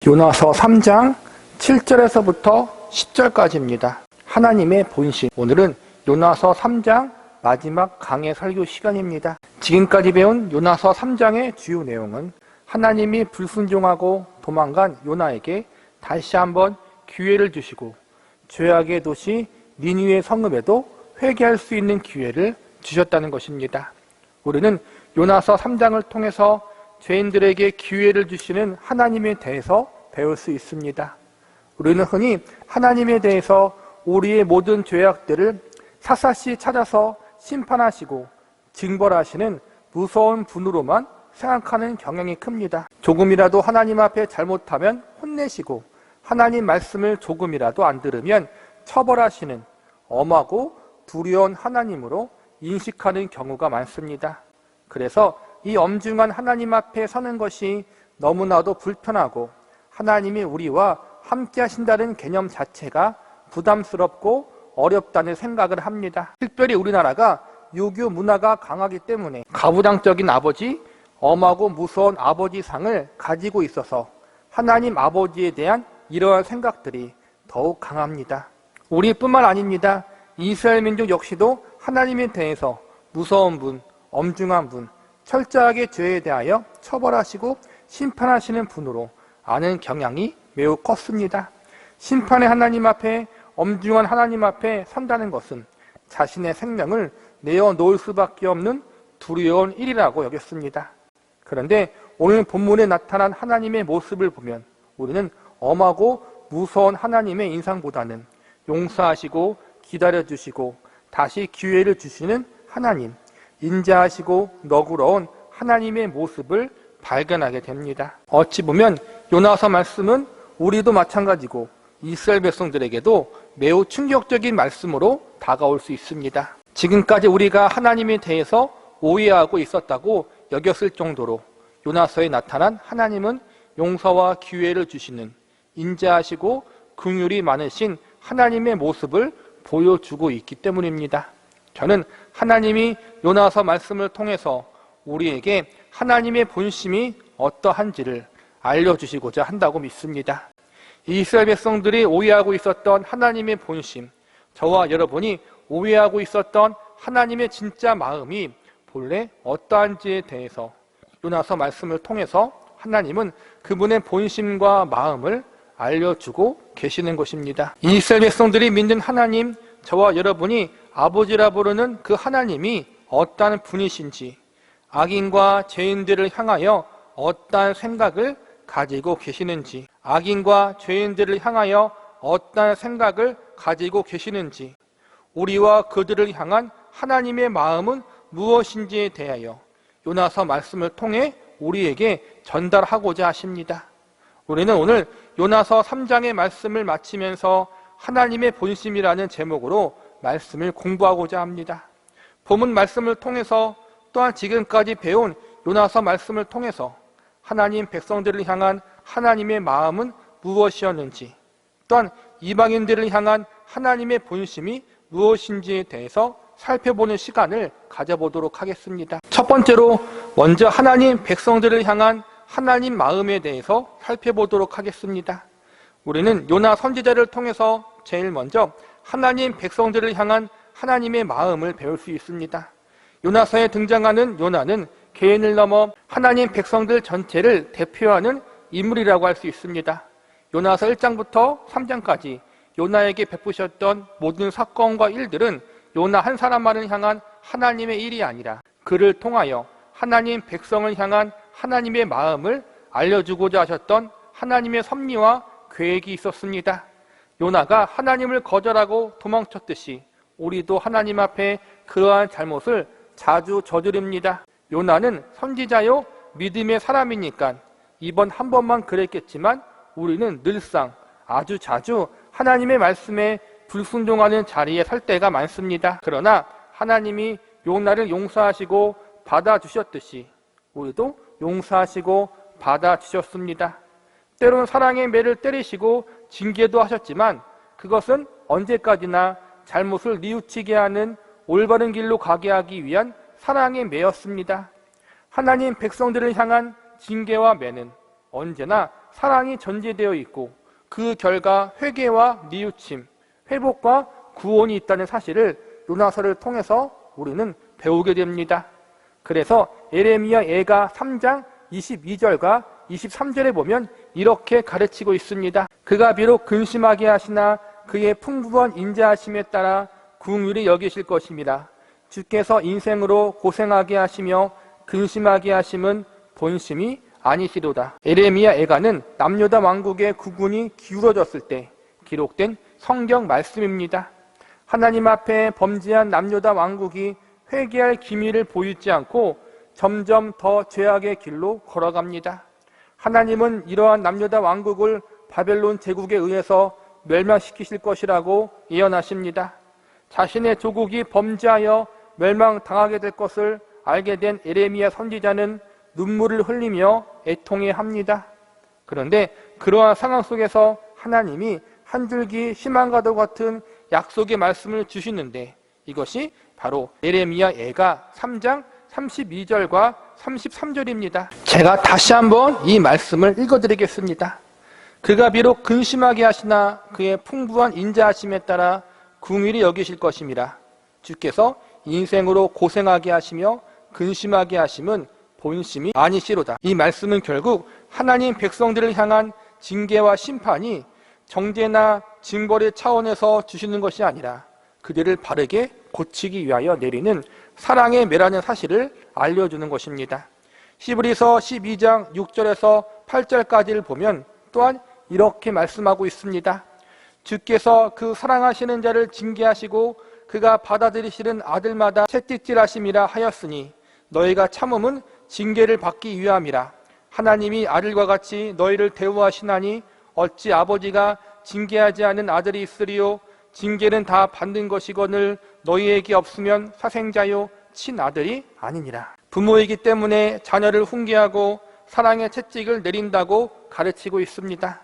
요나서 3장 7절에서부터 10절까지입니다. 하나님의 본심. 오늘은 요나서 3장 마지막 강해 설교 시간입니다. 지금까지 배운 요나서 3장의 주요 내용은 하나님이 불순종하고 도망간 요나에게 다시 한번 기회를 주시고 죄악의 도시 니느웨 성읍에도 회개할 수 있는 기회를 주셨다는 것입니다. 우리는 요나서 3장을 통해서 죄인들에게 기회를 주시는 하나님에 대해서 배울 수 있습니다. 우리는 흔히 하나님에 대해서 우리의 모든 죄악들을 샅샅이 찾아서 심판하시고 징벌하시는 무서운 분으로만 생각하는 경향이 큽니다. 조금이라도 하나님 앞에 잘못하면 혼내시고 하나님 말씀을 조금이라도 안 들으면 처벌하시는 엄하고 두려운 하나님으로 인식하는 경우가 많습니다. 그래서 이 엄중한 하나님 앞에 서는 것이 너무나도 불편하고 하나님이 우리와 함께 하신다는 개념 자체가 부담스럽고 어렵다는 생각을 합니다. 특별히 우리나라가 유교 문화가 강하기 때문에 가부장적인 아버지, 엄하고 무서운 아버지상을 가지고 있어서 하나님 아버지에 대한 이러한 생각들이 더욱 강합니다. 우리뿐만 아닙니다. 이스라엘 민족 역시도 하나님에 대해서 무서운 분, 엄중한 분, 철저하게 죄에 대하여 처벌하시고 심판하시는 분으로 아는 경향이 매우 컸습니다. 심판의 하나님 앞에, 엄중한 하나님 앞에 선다는 것은 자신의 생명을 내어놓을 수밖에 없는 두려운 일이라고 여겼습니다. 그런데 오늘 본문에 나타난 하나님의 모습을 보면 우리는 엄하고 무서운 하나님의 인상보다는 용서하시고 기다려주시고 다시 기회를 주시는 하나님, 인자하시고 너그러운 하나님의 모습을 발견하게 됩니다. 어찌 보면 요나서 말씀은 우리도 마찬가지고 이스라엘 백성들에게도 매우 충격적인 말씀으로 다가올 수 있습니다. 지금까지 우리가 하나님에 대해서 오해하고 있었다고 여겼을 정도로 요나서에 나타난 하나님은 용서와 기회를 주시는 인자하시고 긍휼이 많으신 하나님의 모습을 보여주고 있기 때문입니다. 저는 하나님이 요나서 말씀을 통해서 우리에게 하나님의 본심이 어떠한지를 알려주시고자 한다고 믿습니다. 이스라엘 백성들이 오해하고 있었던 하나님의 본심, 저와 여러분이 오해하고 있었던 하나님의 진짜 마음이 본래 어떠한지에 대해서 요나서 말씀을 통해서 하나님은 그분의 본심과 마음을 알려주고 계시는 것입니다. 이스라엘 백성들이 믿는 하나님, 저와 여러분이 아버지라 부르는 그 하나님이 어떠한 분이신지, 악인과 죄인들을 향하여 어떠한 생각을 가지고 계시는지, 악인과 죄인들을 향하여 어떠한 생각을 가지고 계시는지, 우리와 그들을 향한 하나님의 마음은 무엇인지에 대하여 요나서 말씀을 통해 우리에게 전달하고자 하십니다. 우리는 오늘 요나서 3장의 말씀을 마치면서 하나님의 본심이라는 제목으로 말씀을 공부하고자 합니다. 본문 말씀을 통해서 또한 지금까지 배운 요나서 말씀을 통해서 하나님 백성들을 향한 하나님의 마음은 무엇이었는지, 또한 이방인들을 향한 하나님의 본심이 무엇인지에 대해서 살펴보는 시간을 가져보도록 하겠습니다. 첫 번째로 먼저 하나님 백성들을 향한 하나님 마음에 대해서 살펴보도록 하겠습니다. 우리는 요나 선지자를 통해서 제일 먼저 하나님 백성들을 향한 하나님의 마음을 배울 수 있습니다. 요나서에 등장하는 요나는 개인을 넘어 하나님 백성들 전체를 대표하는 인물이라고 할 수 있습니다. 요나서 1장부터 3장까지 요나에게 베푸셨던 모든 사건과 일들은 요나 한 사람만을 향한 하나님의 일이 아니라 그를 통하여 하나님 백성을 향한 하나님의 마음을 알려주고자 하셨던 하나님의 섭리와 계획이 있었습니다. 요나가 하나님을 거절하고 도망쳤듯이 우리도 하나님 앞에 그러한 잘못을 자주 저지릅니다. 요나는 선지자요 믿음의 사람이니까 이번 한 번만 그랬겠지만 우리는 늘상 아주 자주 하나님의 말씀에 불순종하는 자리에 설 때가 많습니다. 그러나 하나님이 요나를 용서하시고 받아주셨듯이 우리도 용서하시고 받아주셨습니다. 때로는 사랑의 매를 때리시고 징계도 하셨지만 그것은 언제까지나 잘못을 뉘우치게 하는 올바른 길로 가게 하기 위한 사랑의 매였습니다. 하나님 백성들을 향한 징계와 매는 언제나 사랑이 전제되어 있고 그 결과 회개와 뉘우침, 회복과 구원이 있다는 사실을 요나서를 통해서 우리는 배우게 됩니다. 그래서 예레미야 애가 3장 22절과 23절에 보면 이렇게 가르치고 있습니다. 그가 비록 근심하게 하시나 그의 풍부한 인자하심에 따라 긍휼히 여기실 것임이라. 주께서 인생으로 고생하게 하시며 근심하게 하심은 본심이 아니시로다. 예레미야 애가는 남유다 왕국의 국군이 기울어졌을 때 기록된 성경 말씀입니다. 하나님 앞에 범죄한 남유다 왕국이 회개할 기미를 보이지 않고 점점 더 죄악의 길로 걸어갑니다. 하나님은 이러한 남유다 왕국을 바벨론 제국에 의해서 멸망시키실 것이라고 예언하십니다. 자신의 조국이 범죄하여 멸망당하게 될 것을 알게 된 예레미야 선지자는 눈물을 흘리며 애통해합니다. 그런데 그러한 상황 속에서 하나님이 한 줄기 희망과도 같은 약속의 말씀을 주시는데 이것이 바로 예레미야 애가 3장 32절과 33절입니다. 제가 다시 한번 이 말씀을 읽어드리겠습니다. 그가 비록 근심하게 하시나 그의 풍부한 인자하심에 따라 긍휼히 여기실 것임이라. 주께서 인생으로 고생하게 하시며 근심하게 하심은 본심이 아니시로다. 이 말씀은 결국 하나님 백성들을 향한 징계와 심판이 정죄나 징벌의 차원에서 주시는 것이 아니라 그들을 바르게 고치기 위하여 내리는 사랑의 매라는 사실을 알려주는 것입니다. 히브리서 12장 6절에서 8절까지를 보면 또한 이렇게 말씀하고 있습니다. 주께서 그 사랑하시는 자를 징계하시고 그가 받아들이시는 아들마다 채찍질하심이라 하였으니 너희가 참음은 징계를 받기 위함이라. 하나님이 아들과 같이 너희를 대우하시나니 어찌 아버지가 징계하지 않은 아들이 있으리요. 징계는 다 받는 것이거늘 너희에게 없으면 사생자요 친아들이 아니니라. 부모이기 때문에 자녀를 훈계하고 사랑의 채찍을 내린다고 가르치고 있습니다.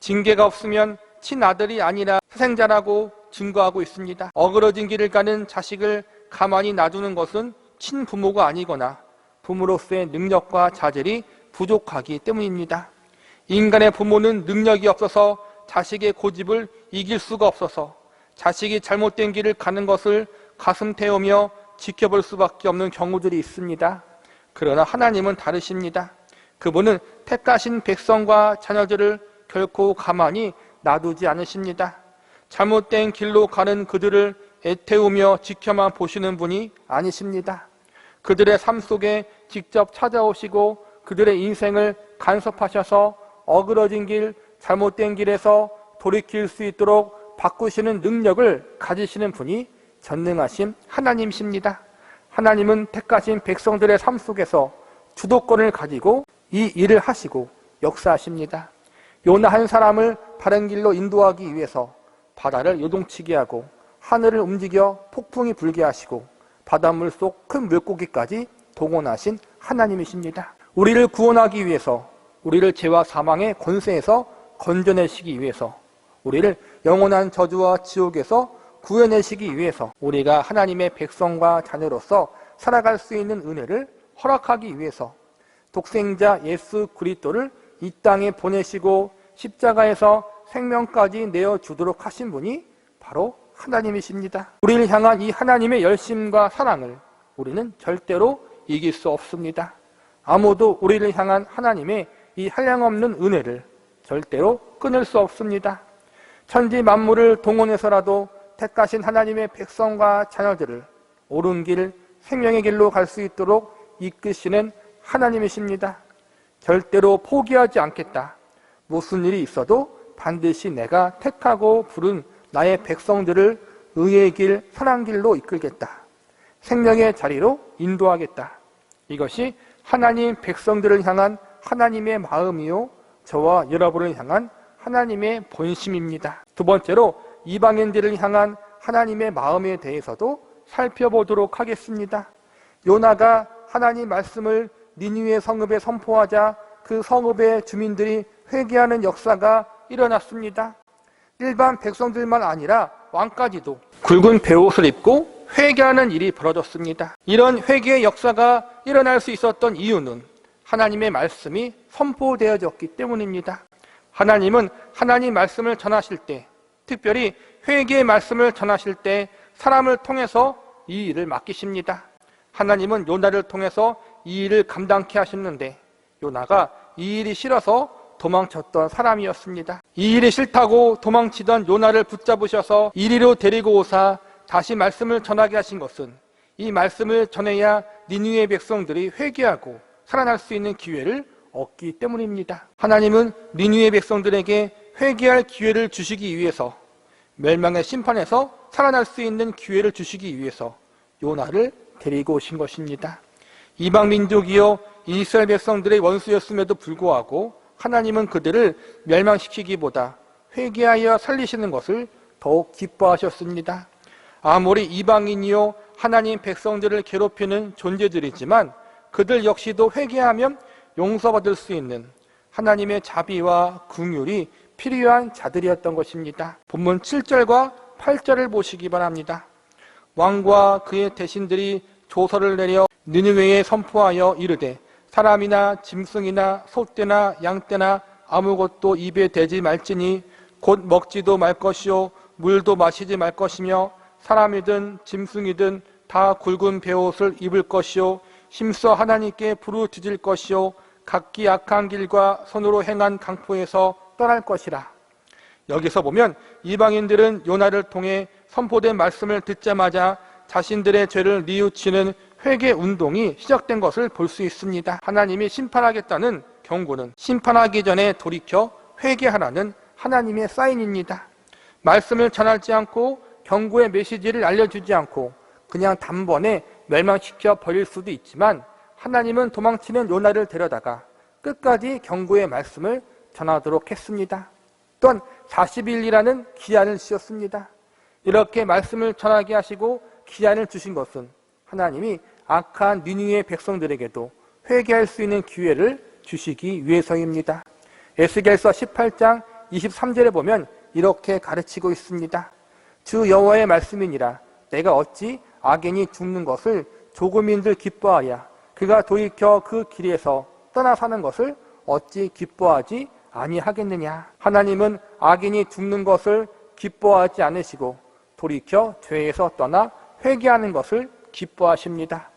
징계가 없으면 친아들이 아니라 사생자라고 증거하고 있습니다. 어그러진 길을 가는 자식을 가만히 놔두는 것은 친부모가 아니거나 부모로서의 능력과 자질이 부족하기 때문입니다. 인간의 부모는 능력이 없어서 자식의 고집을 이길 수가 없어서 자식이 잘못된 길을 가는 것을 가슴 태우며 지켜볼 수밖에 없는 경우들이 있습니다. 그러나 하나님은 다르십니다. 그분은 택하신 백성과 자녀들을 결코 가만히 놔두지 않으십니다. 잘못된 길로 가는 그들을 애태우며 지켜만 보시는 분이 아니십니다. 그들의 삶 속에 직접 찾아오시고 그들의 인생을 간섭하셔서 어그러진 길, 잘못된 길에서 돌이킬 수 있도록 바꾸시는 능력을 가지시는 분이 전능하신 하나님이십니다. 하나님은 택하신 백성들의 삶 속에서 주도권을 가지고 이 일을 하시고 역사하십니다. 요나 한 사람을 바른 길로 인도하기 위해서 바다를 요동치게 하고 하늘을 움직여 폭풍이 불게 하시고 바닷물 속 큰 물고기까지 동원하신 하나님이십니다. 우리를 구원하기 위해서, 우리를 죄와 사망의 권세에서 건져내시기 위해서, 우리를 영원한 저주와 지옥에서 구해내시기 위해서, 우리가 하나님의 백성과 자녀로서 살아갈 수 있는 은혜를 허락하기 위해서 독생자 예수 그리스도를 이 땅에 보내시고 십자가에서 생명까지 내어주도록 하신 분이 바로 하나님이십니다. 우리를 향한 이 하나님의 열심과 사랑을 우리는 절대로 이길 수 없습니다. 아무도 우리를 향한 하나님의 이 한량없는 은혜를 절대로 끊을 수 없습니다. 천지 만물을 동원해서라도 택하신 하나님의 백성과 자녀들을 옳은 길, 생명의 길로 갈 수 있도록 이끄시는 하나님이십니다. 절대로 포기하지 않겠다. 무슨 일이 있어도 반드시 내가 택하고 부른 나의 백성들을 의의 길, 사랑 길로 이끌겠다. 생명의 자리로 인도하겠다. 이것이 하나님 백성들을 향한 하나님의 마음이요 저와 여러분을 향한 하나님의 본심입니다. 두 번째로 이방인들을 향한 하나님의 마음에 대해서도 살펴보도록 하겠습니다. 요나가 하나님 말씀을 니느웨 성읍에 선포하자 그 성읍의 주민들이 회개하는 역사가 일어났습니다. 일반 백성들만 아니라 왕까지도 굵은 베옷을 입고 회개하는 일이 벌어졌습니다. 이런 회개의 역사가 일어날 수 있었던 이유는 하나님의 말씀이 선포되어졌기 때문입니다. 하나님은 하나님 말씀을 전하실 때, 특별히 회개의 말씀을 전하실 때 사람을 통해서 이 일을 맡기십니다. 하나님은 요나를 통해서 이 일을 감당케 하셨는데 요나가 이 일이 싫어서 도망쳤던 사람이었습니다. 이 일이 싫다고 도망치던 요나를 붙잡으셔서 이리로 데리고 오사 다시 말씀을 전하게 하신 것은 이 말씀을 전해야 니느웨 백성들이 회개하고 살아날 수 있는 기회를 얻기 때문입니다. 하나님은 니느웨 백성들에게 회개할 기회를 주시기 위해서, 멸망의 심판에서 살아날 수 있는 기회를 주시기 위해서 요나를 데리고 오신 것입니다. 이방 민족이요 이스라엘 백성들의 원수였음에도 불구하고 하나님은 그들을 멸망시키기보다 회개하여 살리시는 것을 더욱 기뻐하셨습니다. 아무리 이방인이요 하나님 백성들을 괴롭히는 존재들이지만 그들 역시도 회개하면 용서받을 수 있는 하나님의 자비와 긍휼이 필요한 자들이었던 것입니다. 본문 7절과 8절을 보시기 바랍니다. 왕과 그의 대신들이 조서를 내려 느느웨에 선포하여 이르되 사람이나 짐승이나 소떼나 양떼나 아무것도 입에 대지 말지니 곧 먹지도 말 것이요 물도 마시지 말 것이며 사람이든 짐승이든 다 굵은 베옷을 입을 것이요 힘써 하나님께 부르짖을 것이요 각기 악한 길과 손으로 행한 강포에서 떠날 것이라. 여기서 보면 이방인들은 요나를 통해 선포된 말씀을 듣자마자 자신들의 죄를 뉘우치는 회개 운동이 시작된 것을 볼 수 있습니다. 하나님이 심판하겠다는 경고는 심판하기 전에 돌이켜 회개하라는 하나님의 사인입니다. 말씀을 전하지 않고 경고의 메시지를 알려주지 않고 그냥 단번에 멸망시켜 버릴 수도 있지만 하나님은 도망치는 요나를 데려다가 끝까지 경고의 말씀을 전하도록 했습니다. 또한 40일이라는 기한을 주셨습니다. 이렇게 말씀을 전하게 하시고 기한을 주신 것은 하나님이 악한 니느웨 백성들에게도 회개할 수 있는 기회를 주시기 위해서입니다. 에스겔서 18장 23절에 보면 이렇게 가르치고 있습니다. 주 여호와의 말씀이니라. 내가 어찌 악인이 죽는 것을 조금인들 기뻐하야 그가 돌이켜 그 길에서 떠나 사는 것을 어찌 기뻐하지 아니하겠느냐. 하나님은 악인이 죽는 것을 기뻐하지 않으시고 돌이켜 죄에서 떠나 회개하는 것을 기뻐하십니다.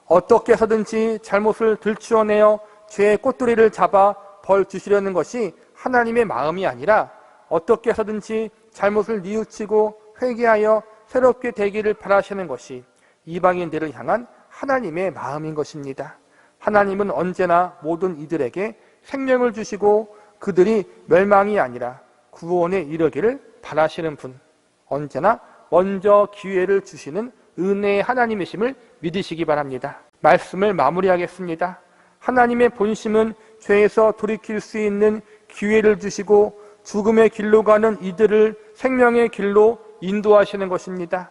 어떻게 해서든지 잘못을 들추어내어 죄의 꼬투리를 잡아 벌 주시려는 것이 하나님의 마음이 아니라 어떻게 해서든지 잘못을 뉘우치고 회개하여 새롭게 되기를 바라시는 것이 이방인들을 향한 하나님의 마음인 것입니다. 하나님은 언제나 모든 이들에게 생명을 주시고 그들이 멸망이 아니라 구원에 이르기를 바라시는 분, 언제나 먼저 기회를 주시는 은혜의 하나님이심을 믿으시기 바랍니다. 말씀을 마무리하겠습니다. 하나님의 본심은 죄에서 돌이킬 수 있는 기회를 주시고 죽음의 길로 가는 이들을 생명의 길로 인도하시는 것입니다.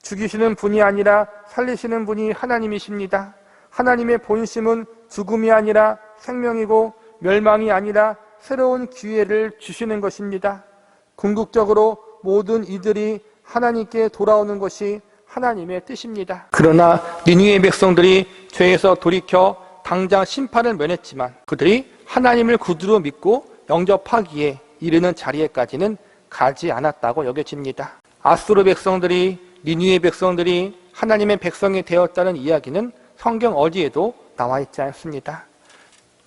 죽이시는 분이 아니라 살리시는 분이 하나님이십니다. 하나님의 본심은 죽음이 아니라 생명이고 멸망이 아니라 새로운 기회를 주시는 것입니다. 궁극적으로 모든 이들이 하나님께 돌아오는 것이 하나님의 뜻입니다. 그러나 니느웨 백성들이 죄에서 돌이켜 당장 심판을 면했지만 그들이 하나님을 구주로 믿고 영접하기에 이르는 자리에까지는 가지 않았다고 여겨집니다. 아수르 백성들이 니느웨 백성들이 하나님의 백성이 되었다는 이야기는 성경 어디에도 나와 있지 않습니다.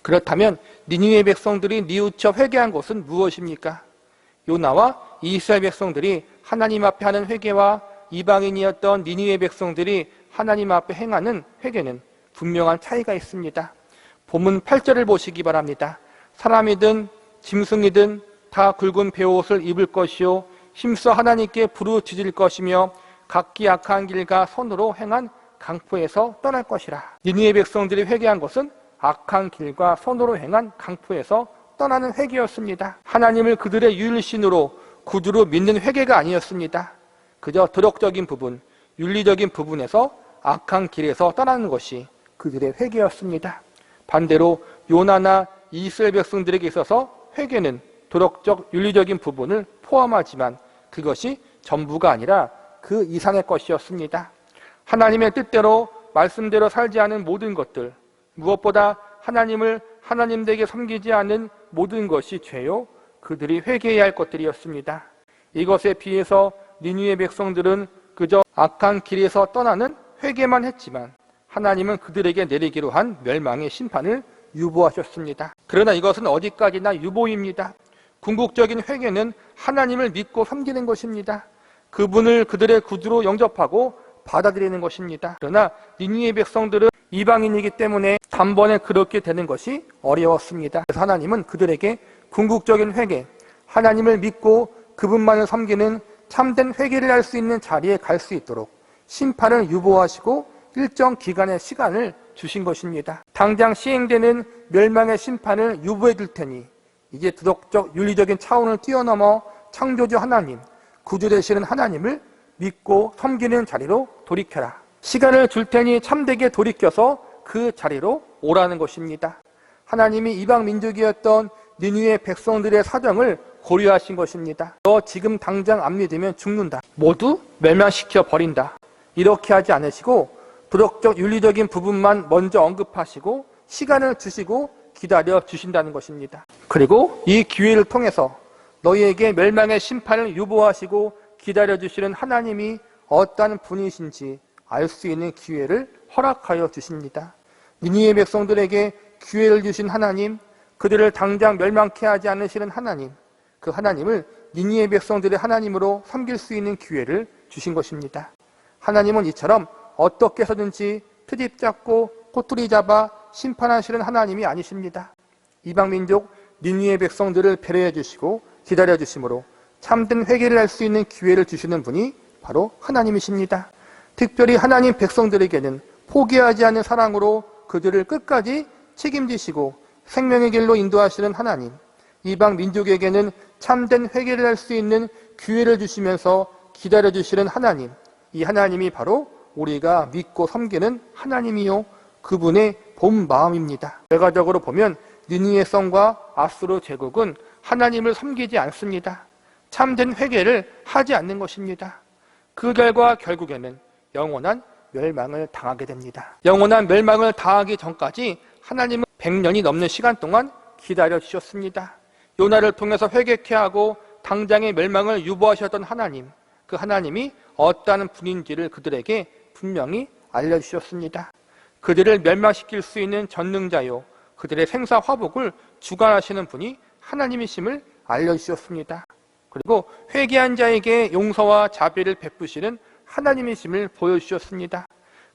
그렇다면 니느웨 백성들이 뉘우쳐 회개한 것은 무엇입니까? 요나와 이스라엘 백성들이 하나님 앞에 하는 회개와 이방인이었던 니느웨 백성들이 하나님 앞에 행하는 회개는 분명한 차이가 있습니다. 본문 8절을 보시기 바랍니다. 사람이든 짐승이든 다 굵은 베옷을 입을 것이요 힘써 하나님께 부르짖을 것이며 각기 악한 길과 손으로 행한 강포에서 떠날 것이라. 니느웨 백성들이 회개한 것은 악한 길과 손으로 행한 강포에서 떠나는 회개였습니다. 하나님을 그들의 유일신으로 구주로 믿는 회개가 아니었습니다. 그저 도덕적인 부분, 윤리적인 부분에서 악한 길에서 떠나는 것이 그들의 회개였습니다. 반대로 요나나 이스라엘 백성들에게 있어서 회개는 도덕적, 윤리적인 부분을 포함하지만 그것이 전부가 아니라 그 이상의 것이었습니다. 하나님의 뜻대로 말씀대로 살지 않은 모든 것들, 무엇보다 하나님을 하나님되게 섬기지 않는 모든 것이 죄요 그들이 회개해야 할 것들이었습니다. 이것에 비해서 니느웨 백성들은 그저 악한 길에서 떠나는 회개만 했지만 하나님은 그들에게 내리기로 한 멸망의 심판을 유보하셨습니다. 그러나 이것은 어디까지나 유보입니다. 궁극적인 회개는 하나님을 믿고 섬기는 것입니다. 그분을 그들의 구주로 영접하고 받아들이는 것입니다. 그러나 니느웨 백성들은 이방인이기 때문에 단번에 그렇게 되는 것이 어려웠습니다. 그래서 하나님은 그들에게 궁극적인 회개, 하나님을 믿고 그분만을 섬기는 참된 회개를 할 수 있는 자리에 갈 수 있도록 심판을 유보하시고 일정 기간의 시간을 주신 것입니다. 당장 시행되는 멸망의 심판을 유보해 둘 테니 이제 도덕적 윤리적인 차원을 뛰어넘어 창조주 하나님, 구주 되시는 하나님을 믿고 섬기는 자리로 돌이켜라. 시간을 줄 테니 참되게 돌이켜서 그 자리로 오라는 것입니다. 하나님이 이방 민족이었던 니느웨 백성들의 사정을 고려하신 것입니다. 너 지금 당장 안 믿으면 죽는다. 모두 멸망시켜 버린다. 이렇게 하지 않으시고 도덕적 윤리적인 부분만 먼저 언급하시고 시간을 주시고 기다려 주신다는 것입니다. 그리고 이 기회를 통해서 너희에게 멸망의 심판을 유보하시고 기다려 주시는 하나님이 어떤 분이신지 알 수 있는 기회를 허락하여 주십니다. 니느웨 백성들에게 기회를 주신 하나님, 그들을 당장 멸망케 하지 않으시는 하나님, 그 하나님을 니느웨 백성들의 하나님으로 섬길 수 있는 기회를 주신 것입니다. 하나님은 이처럼 어떻게 해서든지 트집 잡고 꼬투리 잡아 심판하시는 하나님이 아니십니다. 이방민족 니느웨 백성들을 배려해 주시고 기다려 주심으로 참된 회개를 할 수 있는 기회를 주시는 분이 바로 하나님이십니다. 특별히 하나님 백성들에게는 포기하지 않는 사랑으로 그들을 끝까지 책임지시고 생명의 길로 인도하시는 하나님, 이방 민족에게는 참된 회개를 할 수 있는 기회를 주시면서 기다려 주시는 하나님, 이 하나님이 바로 우리가 믿고 섬기는 하나님이요 그분의 본 마음입니다. 결과적으로 보면 니느웨 성과 아수르 제국은 하나님을 섬기지 않습니다. 참된 회개를 하지 않는 것입니다. 그 결과 결국에는 영원한 멸망을 당하게 됩니다. 영원한 멸망을 당하기 전까지 하나님은 100년이 넘는 시간 동안 기다려 주셨습니다. 요나를 통해서 회개케 하고 당장의 멸망을 유보하셨던 하나님, 그 하나님이 어떠한 분인지를 그들에게 분명히 알려주셨습니다. 그들을 멸망시킬 수 있는 전능자요, 그들의 생사 화복을 주관하시는 분이 하나님이심을 알려주셨습니다. 그리고 회개한 자에게 용서와 자비를 베푸시는 하나님이심을 보여주셨습니다.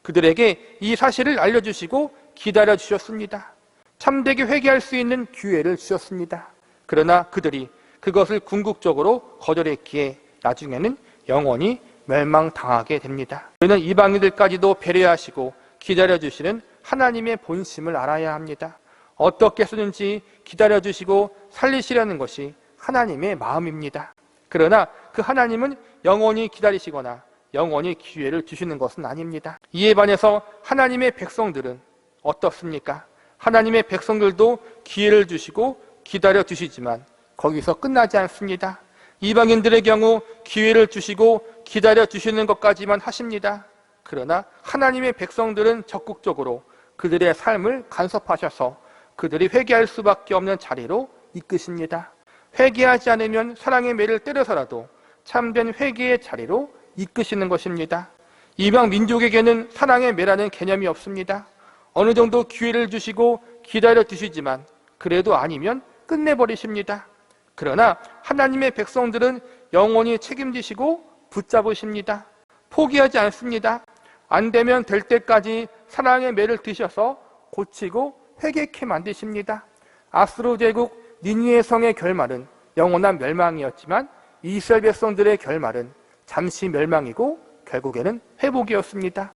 그들에게 이 사실을 알려주시고 기다려주셨습니다. 참되게 회개할 수 있는 기회를 주셨습니다. 그러나 그들이 그것을 궁극적으로 거절했기에 나중에는 영원히 멸망당하게 됩니다. 우리는 이방인들까지도 배려하시고 기다려주시는 하나님의 본심을 알아야 합니다. 어떻게 해서든지 기다려주시고 살리시려는 것이 하나님의 마음입니다. 그러나 그 하나님은 영원히 기다리시거나 영원히 기회를 주시는 것은 아닙니다. 이에 반해서 하나님의 백성들은 어떻습니까? 하나님의 백성들도 기회를 주시고 기다려 주시지만 거기서 끝나지 않습니다. 이방인들의 경우 기회를 주시고 기다려 주시는 것까지만 하십니다. 그러나 하나님의 백성들은 적극적으로 그들의 삶을 간섭하셔서 그들이 회개할 수밖에 없는 자리로 이끄십니다. 회개하지 않으면 사랑의 매를 때려서라도 참된 회개의 자리로 이끄시는 것입니다. 이방 민족에게는 사랑의 매라는 개념이 없습니다. 어느 정도 기회를 주시고 기다려 주시지만 그래도 아니면 끝내버리십니다. 그러나 하나님의 백성들은 영원히 책임지시고 붙잡으십니다. 포기하지 않습니다. 안 되면 될 때까지 사랑의 매를 드셔서 고치고 회개케 만드십니다. 아수르 제국 니느웨 성의 결말은 영원한 멸망이었지만 이스라엘 백성들의 결말은 잠시 멸망이고 결국에는 회복이었습니다.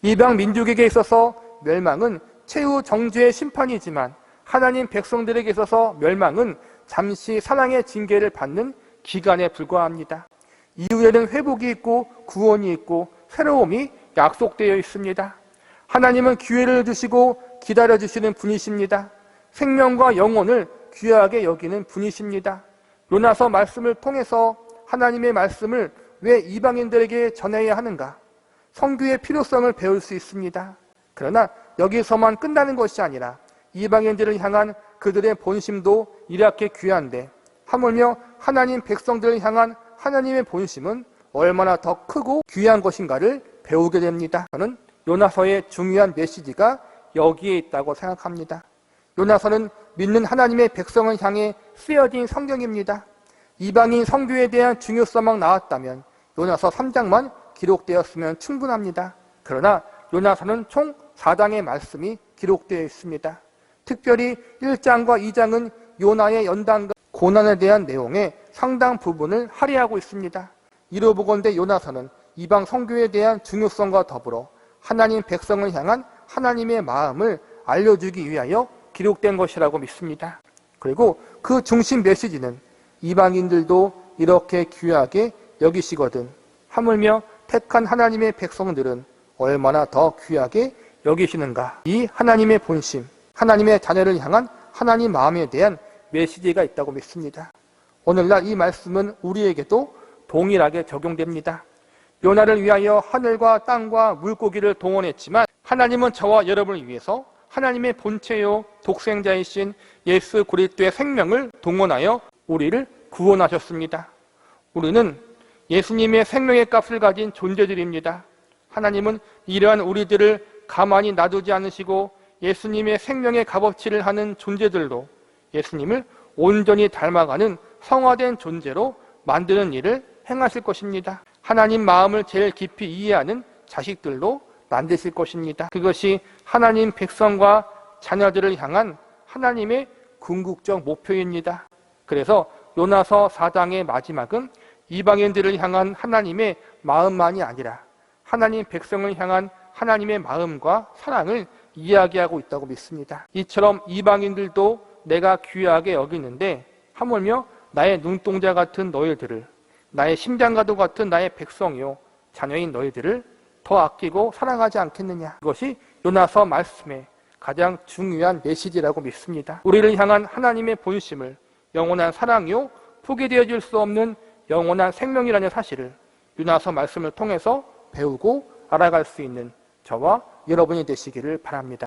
이방 민족에게 있어서 멸망은 최후 정죄의 심판이지만 하나님 백성들에게 있어서 멸망은 잠시 사랑의 징계를 받는 기간에 불과합니다. 이후에는 회복이 있고 구원이 있고 새로움이 약속되어 있습니다. 하나님은 기회를 주시고 기다려주시는 분이십니다. 생명과 영혼을 귀하게 여기는 분이십니다. 요나서 말씀을 통해서 하나님의 말씀을 왜 이방인들에게 전해야 하는가? 선교의 필요성을 배울 수 있습니다. 그러나 여기서만 끝나는 것이 아니라 이방인들을 향한 그들의 본심도 이렇게 귀한데 하물며 하나님 백성들을 향한 하나님의 본심은 얼마나 더 크고 귀한 것인가를 배우게 됩니다. 저는 요나서의 중요한 메시지가 여기에 있다고 생각합니다. 요나서는 믿는 하나님의 백성을 향해 쓰여진 성경입니다. 이방인 선교에 대한 중요성만 나왔다면 요나서 3장만 기록되었으면 충분합니다. 그러나 요나서는 총 4장의 말씀이 기록되어 있습니다. 특별히 1장과 2장은 요나의 연단과 고난에 대한 내용의 상당 부분을 할애하고 있습니다. 이로 보건대 요나서는 이방 선교에 대한 중요성과 더불어 하나님 백성을 향한 하나님의 마음을 알려주기 위하여 기록된 것이라고 믿습니다. 그리고 그 중심 메시지는 이방인들도 이렇게 귀하게 여기시거든 하물며 택한 하나님의 백성들은 얼마나 더 귀하게 여기시는가. 이 하나님의 본심, 하나님의 자녀를 향한 하나님 마음에 대한 메시지가 있다고 믿습니다. 오늘날 이 말씀은 우리에게도 동일하게 적용됩니다. 요나를 위하여 하늘과 땅과 물고기를 동원했지만 하나님은 저와 여러분을 위해서 하나님의 본체요 독생자이신 예수 그리스도의 생명을 동원하여 우리를 구원하셨습니다. 우리는 예수님의 생명의 값을 가진 존재들입니다. 하나님은 이러한 우리들을 가만히 놔두지 않으시고 예수님의 생명의 값어치를 하는 존재들로 예수님을 온전히 닮아가는 성화된 존재로 만드는 일을 행하실 것입니다. 하나님 마음을 제일 깊이 이해하는 자식들로 만드실 것입니다. 그것이 하나님 백성과 자녀들을 향한 하나님의 궁극적 목표입니다. 그래서 요나서 4장의 마지막은 이방인들을 향한 하나님의 마음만이 아니라 하나님 백성을 향한 하나님의 마음과 사랑을 이야기하고 있다고 믿습니다. 이처럼 이방인들도 내가 귀하게 여기는데 하물며 나의 눈동자 같은 너희들을, 나의 심장과도 같은 나의 백성이요 자녀인 너희들을 더 아끼고 사랑하지 않겠느냐. 그것이 요나서 말씀의 가장 중요한 메시지라고 믿습니다. 우리를 향한 하나님의 본심을 영원한 사랑이요 포기되어질 수 없는 영원한 생명이라는 사실을 요나서 말씀을 통해서 배우고 알아갈 수 있는 저와 여러분이 되시기를 바랍니다.